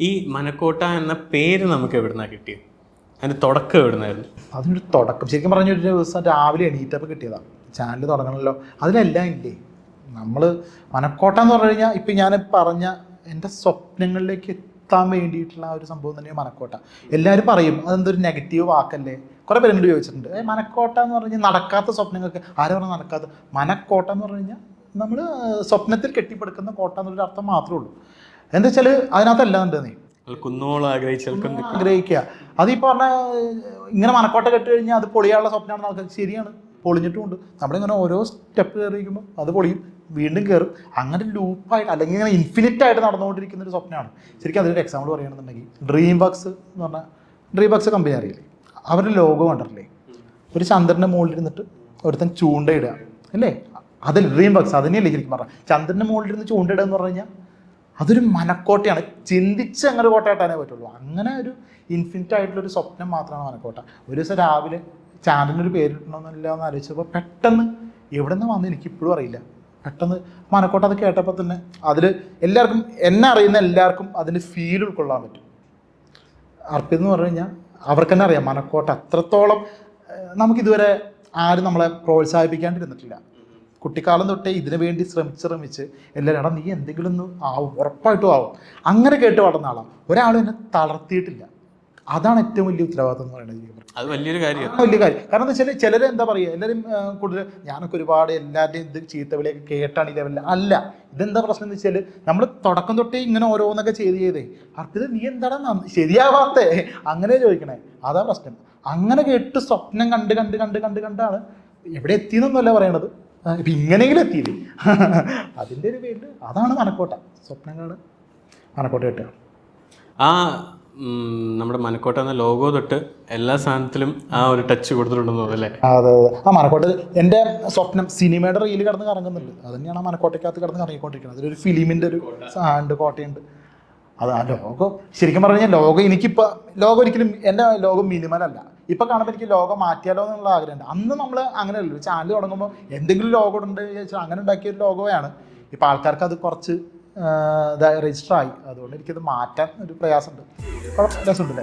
ഈ മനക്കോട്ട എന്ന പേര് നമുക്ക് എവിടുന്നാണ് കിട്ടിയത്? അതിൻ്റെ തുടക്കം എവിടുന്നായിരുന്നു? അതിനൊരു തുടക്കം ശരിക്കും പറഞ്ഞ ഒരു ദിവസം രാവിലെ എണീറ്റപ്പോൾ കിട്ടിയതാണ്. ചാനൽ തുടങ്ങണമല്ലോ, അതിലെല്ലാം ഇല്ലേ. നമ്മൾ മനക്കോട്ട എന്ന് പറഞ്ഞു കഴിഞ്ഞാൽ ഇപ്പം ഞാൻ പറഞ്ഞ എൻ്റെ സ്വപ്നങ്ങളിലേക്ക് എത്താൻ വേണ്ടിയിട്ടുള്ള ആ ഒരു സംഭവം തന്നെയാണ് മനക്കോട്ട. എല്ലാവരും പറയും അതെന്തൊരു നെഗറ്റീവ് വാക്കല്ലേ. കുറേ പേര് എന്നോട് ചോദിച്ചിട്ടുണ്ട്, മനക്കോട്ട എന്ന് പറഞ്ഞു കഴിഞ്ഞാൽ നടക്കാത്ത സ്വപ്നങ്ങൾക്ക് ആരും പറഞ്ഞാൽ നടക്കാത്ത. മനക്കോട്ട എന്ന് പറഞ്ഞു കഴിഞ്ഞാൽ നമ്മൾ സ്വപ്നത്തിൽ കെട്ടിപ്പടുക്കുന്ന കോട്ട എന്നുള്ളൊരു അർത്ഥം മാത്രമേ ഉള്ളൂ. എന്താ വെച്ചാൽ അതിനകത്തെല്ലാം ഉണ്ട്. നീ കുന്നോളം ആഗ്രഹിക്കുക അത് ഈ പറഞ്ഞ ഇങ്ങനെ മനക്കോട്ട കെട്ടി കഴിഞ്ഞാൽ അത് പൊളിയാനുള്ള സ്വപ്നമാണെന്ന് ആൾക്കാർ. ശരിയാണ്, പൊളിഞ്ഞിട്ടുമുണ്ട്. നമ്മളിങ്ങനെ ഓരോ സ്റ്റെപ്പ് കയറിയിരിക്കുമ്പോൾ അത് പൊളിയും, വീണ്ടും കയറും. അങ്ങനെ ലൂപ്പായിട്ട് അല്ലെങ്കിൽ ഇങ്ങനെ ഇൻഫിനിറ്റ് ആയിട്ട് നടന്നുകൊണ്ടിരിക്കുന്ന ഒരു സ്വപ്നമാണ്. ശരിക്കും അതിൻ്റെ എക്സാമ്പിൾ പറയുകയാണെന്നുണ്ടെങ്കിൽ ഡ്രീം വർക്ക്സ് എന്ന് പറഞ്ഞാൽ ഡ്രീം വർക്ക്സ് കമ്പനി അറിയില്ലേ, അവരുടെ ലോഗോ കണ്ടിട്ടില്ലേ? ഒരു ചന്ദ്രൻ്റെ മുകളിലിരുന്നിട്ട് ഒരുത്തൻ ചൂണ്ടയിടുക അല്ലേ, അതിൽ ഡ്രീം വർക്ക്സ് അതിനെയല്ലേ ശരിക്കും പറഞ്ഞാൽ. ചന്ദ്രൻ്റെ മുകളിലിരുന്ന് ചൂണ്ടയിടുക എന്ന് പറഞ്ഞു കഴിഞ്ഞാൽ അതൊരു മനക്കോട്ടയാണ്. ചിന്തിച്ച് അങ്ങനെ കോട്ടയിട്ടാനേ പറ്റുള്ളൂ. അങ്ങനെ ഒരു ഇൻഫിനിറ്റ് ആയിട്ടുള്ളൊരു സ്വപ്നം മാത്രമാണ് മനക്കോട്ട. ഒരു ദിവസം രാവിലെ ചാനലിനൊരു പേരിട്ടണമെന്നില്ല എന്ന് ആലോചിച്ചപ്പോൾ പെട്ടെന്ന് എവിടെ നിന്ന് വന്ന് എനിക്കിപ്പോഴും അറിയില്ല. പെട്ടെന്ന് മനക്കോട്ട അത് കേട്ടപ്പോൾ തന്നെ അതിൽ എല്ലാവർക്കും, എന്നെ അറിയുന്ന എല്ലാവർക്കും അതിൻ്റെ ഫീൽ ഉൾക്കൊള്ളാൻ പറ്റും. അർപ്പിത് എന്ന് പറഞ്ഞു കഴിഞ്ഞാൽ അവർക്ക് തന്നെ അറിയാം മനക്കോട്ട അത്രത്തോളം നമുക്കിതുവരെ ആരും നമ്മളെ പ്രോത്സാഹിപ്പിക്കാണ്ടിരുന്നിട്ടില്ല. കുട്ടിക്കാലം തൊട്ടേ ഇതിനു വേണ്ടി ശ്രമിച്ച് എല്ലാവരും എടാ നീ എന്തെങ്കിലും ഒന്ന് ആവും, ഉറപ്പായിട്ടും ആവും, അങ്ങനെ കേട്ട് വളർന്ന ആളാണ്. ഒരാളും എന്നെ തളർത്തിയിട്ടില്ല. അതാണ് ഏറ്റവും വലിയ ഉത്തരവാദിത്വം എന്ന് പറയുന്നത്. അത് വലിയൊരു കാര്യം. കാരണം എന്താ വെച്ചാൽ ചിലർ എന്താ പറയുക, എല്ലാവരും കൂടുതൽ ഞാനൊക്കെ ഒരുപാട് എല്ലാവരുടെയും ഇത് ചീത്തവിളിയൊക്കെ കേട്ടാണ് ഈ ലെവലിൽ അല്ല. ഇതെന്താ പ്രശ്നം എന്ന് വെച്ചാൽ നമ്മൾ തുടക്കം തൊട്ടേ ഇങ്ങനെ ഓരോന്നൊക്കെ ചെയ്തേ അർപ്പിത് നീ എന്താണ് ശരിയാവാത്തേ അങ്ങനെ ചോദിക്കണേ, അതാ പ്രശ്നം. അങ്ങനെ കേട്ട് സ്വപ്നം കണ്ടാണ് എവിടെ എത്തിയെന്നൊന്നുമല്ല പറയണത്, ഇപ്പം ഇങ്ങനെയെങ്കിലും എത്തിയില്ലേ. അതിൻ്റെ ഒരു പേരിൽ അതാണ് മനക്കോട്ട. സ്വപ്നങ്ങൾ മനക്കോട്ട കിട്ടുക. ആ നമ്മുടെ മനക്കോട്ട എന്ന ലോഗോ തൊട്ട് എല്ലാ സാധനത്തിലും ആ ഒരു ടച്ച് കൊടുത്തിട്ടുണ്ടെന്ന് തോന്നുന്നു അല്ലേ? അതെ. ആ മനക്കോട്ട എൻ്റെ സ്വപ്നം സിനിമയുടെ റീല് കിടന്ന് കറങ്ങുന്നുണ്ട്. അത് തന്നെയാണ് ആ മനക്കോട്ടയ്ക്കകത്ത് കിടന്ന് കറങ്ങിക്കൊണ്ടിരിക്കുന്നത്. അതിലൊരു ഫിലിമിൻ്റെ ഒരു സാണ്ട് കോട്ടയുണ്ട്. അത് ആ ലോഗോ ശരിക്കും പറഞ്ഞു കഴിഞ്ഞാൽ ലോഗോ എനിക്കിപ്പോൾ ലോഗോ ഒരിക്കലും എൻ്റെ ലോഗോ മിനിമലല്ല. ഇപ്പം കാണുമ്പോൾ എനിക്ക് ലോഗോ മാറ്റിയാലോ എന്നുള്ള ആഗ്രഹമുണ്ട്. അന്ന് നമ്മൾ അങ്ങനെയല്ലോ, ചാനൽ തുടങ്ങുമ്പോൾ എന്തെങ്കിലും ലോഗോ ഉണ്ട് ചോദിച്ചാൽ അങ്ങനെ ഉണ്ടാക്കിയൊരു ലോഗോയാണ്. ഇപ്പം ആൾക്കാർക്ക് അത് കുറച്ച് രജിസ്റ്റർ ആയി, അതുകൊണ്ട് എനിക്കത് മാറ്റാൻ ഒരു പ്രയാസമുണ്ട്. രസമുണ്ടല്ലേ?